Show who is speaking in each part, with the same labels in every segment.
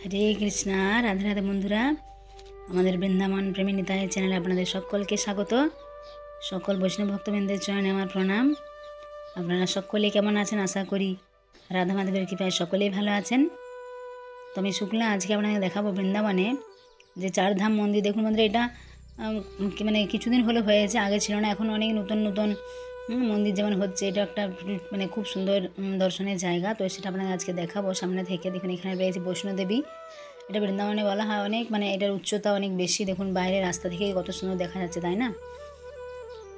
Speaker 1: হরে কৃষ্ণা। রাধে রাধে বন্ধুরা, আমাদের বৃন্দাবন প্রেমী নিতাই চ্যানেলে আপনাদের সকলকে স্বাগত। সকল বৈষ্ণব ভক্তবৃন্দের চরণে আমার প্রণাম। আপনারা সকলে কেমন আছেন? আশা করি রাধা মাধবের কৃপায় সকলেই ভালো আছেন। তো আমি শুক্লা আজকে আপনাকে দেখাবো বৃন্দাবনে যে চারধাম মন্দির। দেখুন বন্ধুরা, এটা মানে কিছুদিন হলে হয়েছে, আগে ছিল না। এখন অনেক নতুন নতুন মন্দির যেমন হচ্ছে। এটা একটা মানে খুব সুন্দর দর্শনের জায়গা। তো সেটা আপনাকে আজকে দেখাবো সামনে থেকে। দেখুন এখানে রয়েছে বৈষ্ণোদেবী। এটা বৃন্দাবনে বলা হয় অনেক, মানে এটার উচ্চতা অনেক বেশি। দেখুন বাইরের রাস্তা থেকে কত সুন্দর দেখা যাচ্ছে, তাই না?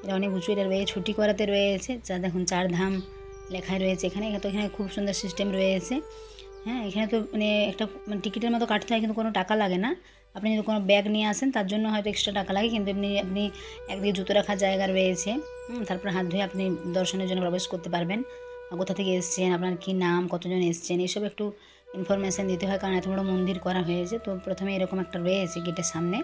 Speaker 1: এটা অনেক উঁচু। এটা রয়েছে ছুটি করাতে রয়েছে, যা দেখুন চারধাম লেখায় রয়েছে এখানে। তো এখানে খুব সুন্দর সিস্টেম রয়েছে। হ্যাঁ, এখানে তো মানে একটা টিকিটের মতো কাটতে হয়, কিন্তু কোনো টাকা লাগে না। আপনি যদি কোনো ব্যাগ নিয়ে আসেন তার জন্য হয়তো এক্সট্রা টাকা লাগে, কিন্তু এমনি আপনি একদিকে জুতো রাখার জায়গা রয়েছে। তারপর হাত ধুয়ে আপনি দর্শনের জন্য প্রবেশ করতে পারবেন। কোথা থেকে এসছেন, আপনার কী নাম, কতজন এসছেন, এইসব একটু ইনফরমেশান দিতে হয়, কারণ এত বড় মন্দির করা হয়েছে। তো প্রথমে এরকম একটা রয়েছে গেটের সামনে,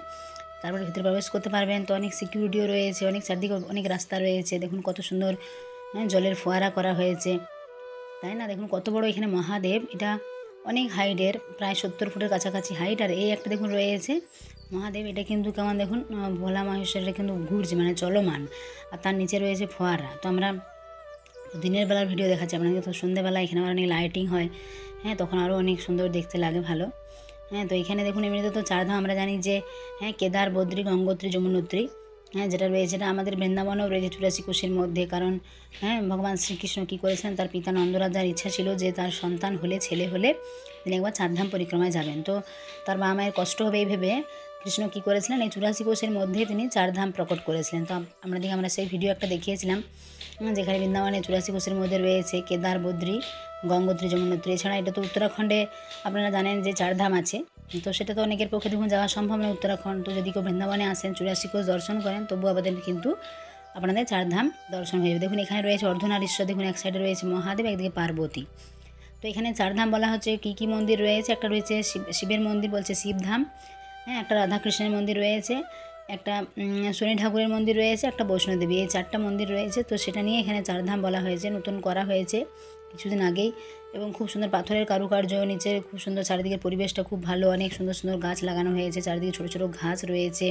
Speaker 1: তারপরে ভিতরে প্রবেশ করতে পারবেন। তো অনেক সিকিউরিটিও রয়েছে, অনেক চারদিকে অনেক রাস্তা রয়েছে। দেখুন কত সুন্দর জলের ফোয়ারা করা হয়েছে, তাই না? দেখুন কত বড় এখানে মহাদেব। এটা অনেক হাইটের, প্রায় 70 ফুটের কাছাকাছি হাইট। আর এই একটা দেখুন রয়েছে মহাদেব। এটা কিন্তু কেমন দেখুন, ভোলা মহেশ্বরের কিন্তু ঘুরছে, মানে চলমান। আর তার নিচে রয়েছে ফোয়ারা। তো আমরা দিনের বেলার ভিডিও দেখাচ্ছি আপনাকে। তো সন্ধ্যেবেলা এখানে আবার অনেক লাইটিং হয়। হ্যাঁ, তখন আরও অনেক সুন্দর দেখতে লাগে, ভালো। হ্যাঁ, তো এখানে দেখুন এমনিতে তো চারধাম আমরা জানি যে, হ্যাঁ, কেদার, বদ্রী, গঙ্গোত্রী, যমুনোত্রী। হ্যাঁ, যেটা রয়েছে এটা আমাদের বৃন্দাবনেও রয়েছে 84 কোষের মধ্যে। কারণ হ্যাঁ, ভগবান শ্রীকৃষ্ণ কী করেছেন, তার পিতা নন্দরাজার ইচ্ছা ছিল যে তার সন্তান হলে, ছেলে হলে তিনি একবার চারধাম পরিক্রমায় যাবেন। তো তার বাবা মায়ের কষ্ট হবে এই ভেবে কৃষ্ণ কী করেছিলেন, এই 84 কোষের মধ্যে তিনি চারধাম প্রকট করেছিলেন। তো আমরা সেই ভিডিও একটা দেখিয়েছিলাম, যেখানে বৃন্দাবনে 84 কোষের মধ্যে রয়েছে কেদার, বদ্রী, গঙ্গোত্রী, যমুনোত্রী। এছাড়া এটা তো উত্তরাখণ্ডে আপনারা জানেন যে চারধাম আছে। তো সেটা তো অনেকের পক্ষে দেখুন যাওয়া সম্ভব নয় উত্তরাখণ্ড। তো যদি কেউ বৃন্দাবনে আসেন, 84 কোষ দর্শন করেন, তবু আমাদের কিন্তু আপনাদের চারধাম দর্শন হয়ে যাবে। দেখুন এখানে রয়েছে অর্ধনারীশ্বর। দেখুন এক সাইডে রয়েছে মহাদেব, একদিকে পার্বতী। তো এখানে চারধাম বলা হচ্ছে কী কী মন্দির রয়েছে। একটা রয়েছে শিবের মন্দির, বলছে শিবধাম। হ্যাঁ, একটা রাধাকৃষ্ণের মন্দির রয়েছে, একটা শনি ঠাকুরের মন্দির রয়েছে, একটা বৈষ্ণোদেবী। এই 4টা মন্দির রয়েছে। তো সেটা নিয়ে এখানে চারধাম বলা হয়েছে, নতুন করা হয়েছে কিছুদিন আগেই। এবং খুব সুন্দর পাথরের কারুকার্য, নিচে খুব সুন্দর, চারিদিকের পরিবেশটা খুব ভালো। অনেক সুন্দর সুন্দর গাছ লাগানো হয়েছে, চারিদিকে ছোটো ছোটো ঘাস রয়েছে।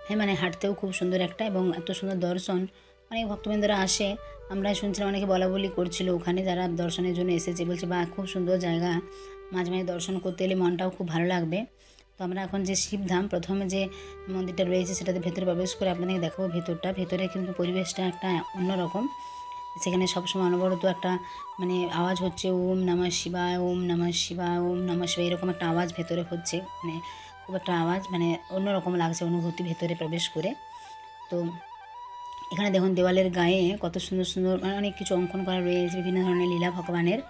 Speaker 1: হ্যাঁ, মানে হাঁটতেও খুব সুন্দর একটা, এবং এত সুন্দর দর্শন। অনেক ভক্তবৃন্দরা আসে, আমরা শুনছিলাম অনেকে বলা বলি করছিল ওখানে যারা দর্শনের জন্য এসেছে, বলছে বা খুব সুন্দর জায়গা, মাঝে মাঝে দর্শন করতে এলে মনটাও খুব ভালো লাগবে। তো আমরা এখন যে শিবধাম প্রথমে যে মন্দিরটা রয়েছে সেটাতে ভেতরে প্রবেশ করে আপনাদেরকে দেখাবো ভেতরটা। ভেতরে কিন্তু পরিবেশটা একটা অন্যরকম। সেখানে সবসময় অনবরত একটা মানে আওয়াজ হচ্ছে, ওম নমঃ শিবায়, ওম নমঃ শিবায়, ওম নমঃ শিবায়, এরকম একটা আওয়াজ ভেতরে হচ্ছে। মানে খুব একটা আওয়াজ, মানে অন্যরকম লাগছে অনুভূতি ভেতরে প্রবেশ করে। তো এখানে দেখুন দেওয়ালের গায়ে কত সুন্দর সুন্দর মানে অনেক কিছু অঙ্কন করা রয়েছে, বিভিন্ন ধরনের লীলা ভগবানের।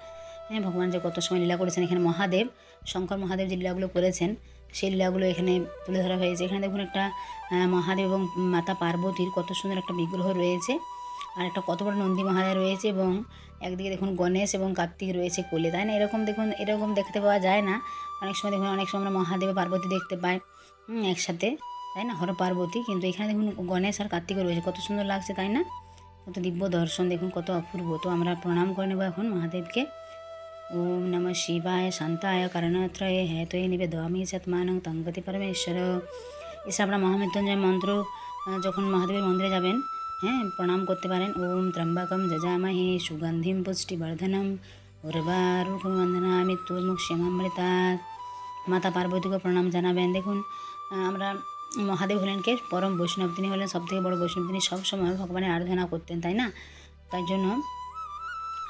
Speaker 1: হ্যাঁ, ভগবান যে কত সময় লীলা করেছেন। এখানে মহাদেব, শঙ্কর মহাদেব যে লীলাগুলো করেছেন, সেই লীলাগুলো এখানে তুলে ধরা হয়েছে। এখানে দেখুন একটা মহাদেব এবং মাতা পার্বতীর কত সুন্দর একটা বিগ্রহ রয়েছে। আর একটা কত বড় নন্দী মহাদেব রয়েছে, এবং একদিকে দেখুন গণেশ এবং কার্তিক রয়েছে কোলে, তাই না? এরকম দেখুন, এরকম দেখতে পাওয়া যায় না অনেক সময়। দেখুন অনেক সময় আমরা মহাদেব পার্বতী দেখতে পাই একসাথে, তাই না, হর পার্বতী। কিন্তু এখানে দেখুন গণেশ আর কার্তিকও রয়েছে, কত সুন্দর লাগছে, তাই না? কত দিব্য দর্শন, দেখুন কত অপূর্ব। তো আমরা প্রণাম করে নেব এখন মহাদেবকে। ওম নমঃ শিবায় শান্তায় কারণত্রয়ে হেতয়ে নিবেদয়ামি সৎমানং তঙ্গতি পরমেশ্বর। এসে আমরা মহামৃত্যুঞ্জয় মন্ত্র যখন মহাদেবের মন্দিরে যাবেন, হ্যাঁ, প্রণাম করতে পারেন। ওম ত্র্যম্বকম যজামহে সুগন্ধিম পুষ্টিবর্ধনম উর্বারুকমবন্ধনা মৃত্যুর্মুক্ষেমামৃতাৎ। মাতা পার্বতীকে প্রণাম জানাবেন। দেখুন আমরা মহাদেব হলেন কে? পরম বৈষ্ণব। তিনি হলেন সবথেকে বড় বৈষ্ণব। তিনি সবসময় ভগবানের আরাধনা করতেন, তাই না? তাই জন্য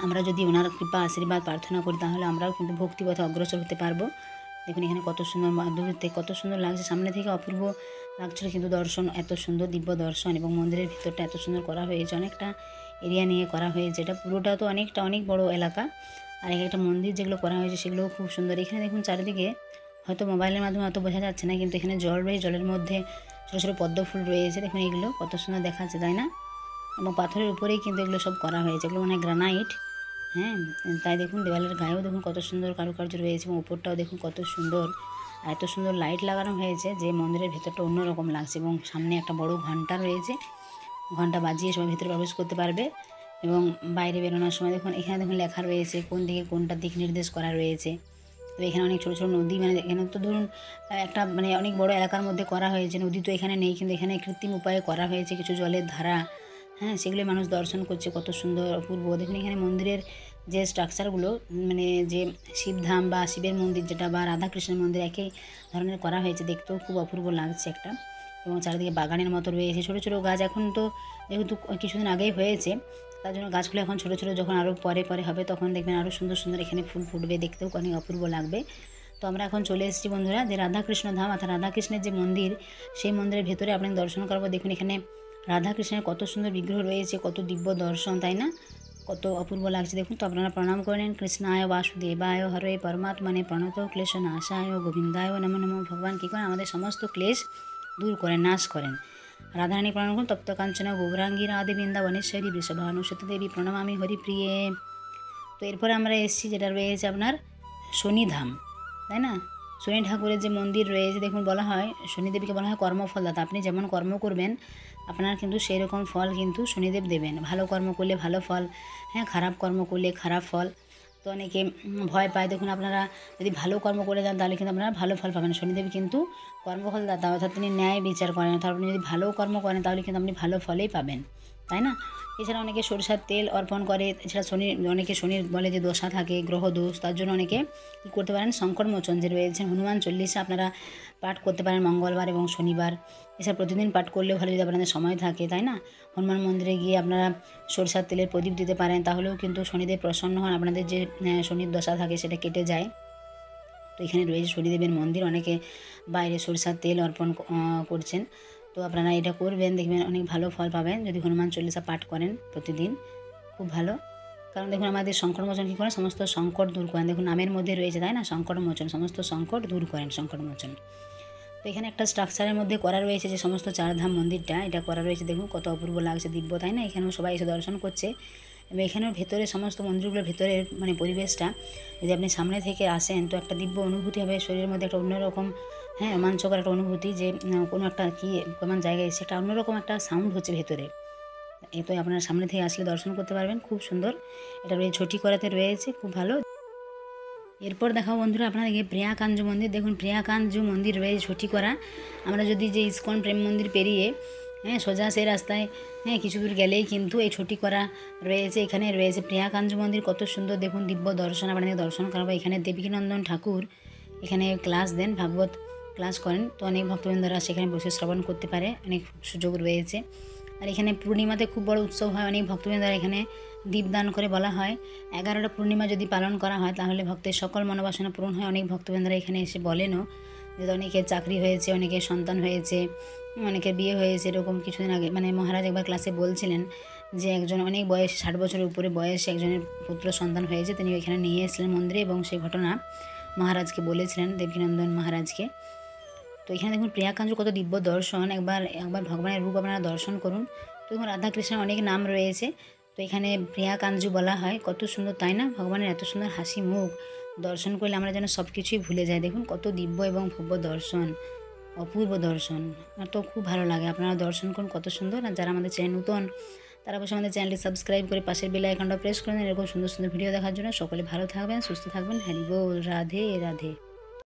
Speaker 1: আমরা যদি ওনার কৃপা আশীর্বাদ প্রার্থনা করি, তাহলে আমরাও কিন্তু ভক্তিপথে অগ্রসর হতে পারবো। দেখুন এখানে কত সুন্দর, দূর থেকে কত সুন্দর লাগছে, সামনে থেকে অপূর্ব লাগছিল, কিন্তু দর্শন এত সুন্দর, দিব্য দর্শন। এবং মন্দিরের ভিতরটা এত সুন্দর করা হয়েছে, অনেকটা এরিয়া নিয়ে করা হয়েছে। এটা পুরোটা তো অনেক বড় এলাকা। আর একটা মন্দির যেগুলো করা হয়েছে সেগুলোও খুব সুন্দর। এখানে দেখুন চারিদিকে হয়তো মোবাইলের মাধ্যমে অত বোঝা যাচ্ছে না, কিন্তু এখানে জল রয়েছে, জলের মধ্যে ছোটো ছোটো পদ্ম ফুল রয়েছে। দেখুন এগুলো কত সুন্দর দেখাচ্ছে, তাই না? এবং পাথরের উপরেই কিন্তু এগুলো সব করা হয়েছে, এগুলো মানে গ্রানাইট। হ্যাঁ, তাই দেখুন দেওয়ালের গায়েও দেখুন কত সুন্দর কারুকার্য রয়েছে, এবং উপরটাও দেখুন কত সুন্দর। আর এত সুন্দর লাইট লাগানো হয়েছে যে মন্দিরের ভেতরটা অন্যরকম লাগছে। এবং সামনে একটা বড় ঘন্টা রয়েছে, ঘন্টা বাজিয়ে সবাই ভেতরে প্রবেশ করতে পারবে। এবং বাইরে বেরোনোর সময় দেখুন এখানে দেখুন লেখা রয়েছে কোন দিকে কোনটা দিক নির্দেশ করা রয়েছে। তো এখানে অনেক ছোটো ছোটো নদী, মানে এখানে তো ধরুন একটা মানে অনেক বড় এলাকার মধ্যে করা হয়েছে, নদী তো এখানে নেই, কিন্তু এখানে কৃত্রিম উপায়ে করা হয়েছে কিছু জলের ধারা। হ্যাঁ, সেগুলো মানুষ দর্শন করছে, কত সুন্দর অপূর্ব। দেখুন এখানে মন্দিরের যে স্ট্রাকচারগুলো, মানে যে শিবধাম বা শিবের মন্দির যেটা বা রাধাকৃষ্ণের মন্দির একই ধরনের করা হয়েছে, দেখতেও খুব অপূর্ব লাগছে একটা। এবং চারিদিকে বাগানের মতো রয়েছে, ছোটো ছোটো গাছ। এখন তো যেহেতু কিছুদিন আগেই হয়েছে, তার জন্য গাছগুলো এখন ছোটো ছোটো, যখন আরও পরে পরে হবে তখন দেখবেন আরও সুন্দর সুন্দর এখানে ফুল ফুটবে, দেখতেও অনেক অপূর্ব লাগবে। তো আমরা এখন চলে এসেছি বন্ধুরা যে রাধাকৃষ্ণ ধাম, অর্থাৎ রাধাকৃষ্ণের যে মন্দির, সেই মন্দিরের ভেতরে আপনাকে দর্শন করবো। দেখুন এখানে রাধাকৃষ্ণের কত সুন্দর বিগ্রহ রয়েছে, কত দিব্য দর্শন, তাই না? কত অপূর্ব লাগছে দেখুন। তো আপনারা প্রণাম করে নেন। কৃষ্ণায় বাসুদেবায় হরে পরমাত্মনে প্রণত ক্লেশ নাশায় গোবিন্দায় নমো নমঃ। ভগবান কী করেন? আমাদের সমস্ত ক্লেশ দূর করেন, নাশ করেন। রাধারানী প্রণাম করুন। তপ্ত কাঞ্চন গৌরাঙ্গী রাধে বৃন্দাবনেশ্বরী বৃষভানুসুতে দেবী প্রণমামি হরিপ্রিয়ে। তো এরপরে আমরা এসেছি যেটা রয়েছে আপনার শনিধাম, তাই না? শনি ঠাকুরের যে মন্দির রয়েছে, দেখুন বলা হয় শনিদেবকে বলা হয় কর্মফলদাতা। আপনি যেমন কর্ম করবেন আপনার কিন্তু সেই রকম ফল কিন্তু শনিদেব দেবেন। ভালো কর্ম করলে ভালো ফল, হ্যাঁ, খারাপ কর্ম করলে খারাপ ফল। তো অনেকে ভয় পায়। দেখুন আপনারা যদি ভালো কর্ম করে যান তাহলে কিন্তু আপনারা ভালো ফল পাবেন। শনিদেব কিন্তু কর্মফলদাতা, অর্থাৎ তিনি ন্যায় বিচার করেন। অর্থাৎ আপনি যদি ভালো কর্ম করেন তাহলে কিন্তু আপনি ভালো ফলেই পাবেন, তাই না? এছাড়া অনেকে সরিষার তেল অর্পণ করে। এছাড়া অনেকে শনির বলে যে দশা থাকে, গ্রহ দোষ, তার জন্য অনেকে কী করতে পারেন, সংকট মোচন যে রয়েছে হনুমান চল্লিশা আপনারা পাঠ করতে পারেন মঙ্গলবার এবং শনিবার। এছাড়া প্রতিদিন পাঠ করলেও ভালো, যদি আপনাদের সময় থাকে, তাই না? হনুমান মন্দিরে গিয়ে আপনারা সরিষার তেলের প্রদীপ দিতে পারেন, তাহলেও কিন্তু শনিদেব প্রসন্ন হন, আপনাদের যে শনির দশা থাকে সেটা কেটে যায়। তো এখানে রয়েছে শনিদেবের মন্দির, অনেকে বাইরে সরিষার তেল অর্পণ করছেন। তো আপনারা এটা করবেন, দেখবেন অনেক ভালো ফল পাবেন যদি হনুমান চল্লিশা পাঠ করেন প্রতিদিন, খুব ভালো। কারণ দেখুন আমাদের সংকটমোচন কী করেন, সমস্ত সংকট দূর করেন। দেখুন নামের মধ্যে রয়েছে, তাই না? সংকটমোচন, সমস্ত সংকট দূর করেন সংকটমোচন। তো এখানে একটা স্ট্রাকচারের মধ্যে করা রয়েছে যে সমস্ত চারধাম মন্দিরটা এটা করা রয়েছে, দেখুন কত অপূর্ব লাগছে, দিব্য, তাই না? এখানেও সবাই এসে দর্শন করছে। এবং এখানেও ভেতরে সমস্ত মন্দিরগুলোর ভেতরের মানে পরিবেশটা যদি আপনি সামনে থেকে আসেন তো একটা দিব্য অনুভূতি হবে শরীরের মধ্যে, একটা অন্যরকম, হ্যাঁ, রোমাঞ্চকর একটা অনুভূতি যে কোনো একটা কী কেমন জায়গায় এসে একটা অন্যরকম একটা সাউন্ড হচ্ছে ভেতরে। তো আপনারা সামনে থেকে আসলে দর্শন করতে পারবেন, খুব সুন্দর। এটা ছটি করাতে রয়েছে, খুব ভালো। এরপর দেখাবো বন্ধুরা আপনাদেরকে প্রিয়াকাঞ্জ মন্দির। দেখুন প্রিয়াকাঞ্জ মন্দির রয়েছে ছটি করা। আমরা যদি যে ইস্কন প্রেম মন্দির পেরিয়ে, হ্যাঁ, সোজা সেই রাস্তায়, হ্যাঁ, কিছু দূর গেলেই কিন্তু এই ছটি করা রয়েছে। এখানে রয়েছে প্রিয়াকাঞ্জ মন্দির, কত সুন্দর দেখুন, দিব্য দর্শন আপনাদের দর্শন করাবো। এখানে দেবকীনন্দন ঠাকুর এখানে ক্লাস দেন, ভাগবত ক্লাস করেন। তো অনেক ভক্তবৃন্দরা সেখানে বসে শ্রবণ করতে পারে, অনেক সুযোগ রয়েছে। আর এখানে পূর্ণিমাতে খুব বড় উৎসব হয়, অনেক ভক্তবৃন্দরা এখানে দীপদান করে। বলা হয় 11টা পূর্ণিমা যদি পালন করা হয় তাহলে ভক্তের সকল মনোবাসনা পূরণ হয়। অনেক ভক্তবৃন্দরা এখানে এসে বলেনও যে অনেকের চাকরি হয়েছে, অনেকের সন্তান হয়েছে, অনেকের বিয়ে হয়েছে। এরকম কিছুদিন আগে মানে মহারাজ একবার ক্লাসে বলছিলেন যে একজন অনেক বয়স, 60 বছরের উপরে বয়সে একজনের পুত্র সন্তান হয়েছে, তিনি এখানে নিয়ে এসেছিলেন মন্দিরে এবং সেই ঘটনা মহারাজকে বলেছিলেন, দেবকীনন্দন মহারাজকে। তো এখানে দেখুন প্রিয়াকাঞ্জ কত দিব্য দর্শন, একবার ভগবানের রূপ আপনারা দর্শন করুন। তো দেখুন রাধাকৃষ্ণের অনেক নাম রয়েছে, তো এখানে প্রিয়াকাঞ্জু বলা হয়, কত সুন্দর, তাই না? ভগবানের এত সুন্দর হাসি মুখ দর্শন করলে আমরা যেন সব কিছুই ভুলে যাই। দেখুন কত দিব্য এবং ভব্য দর্শন, অপূর্ব দর্শন। আর তো খুব ভালো লাগে, আপনারা দর্শন করুন, কত সুন্দর। আর যারা আমাদের চ্যানেল নতুন তারা অবশ্যই আমাদের চ্যানেলটি সাবস্ক্রাইব করে পাশের বেল আইকনটা প্রেস করে দেন এরকম সুন্দর সুন্দর ভিডিও দেখার জন্য। সকলে ভালো থাকবেন, সুস্থ থাকবেন। হরি বল, রাধে রাধে।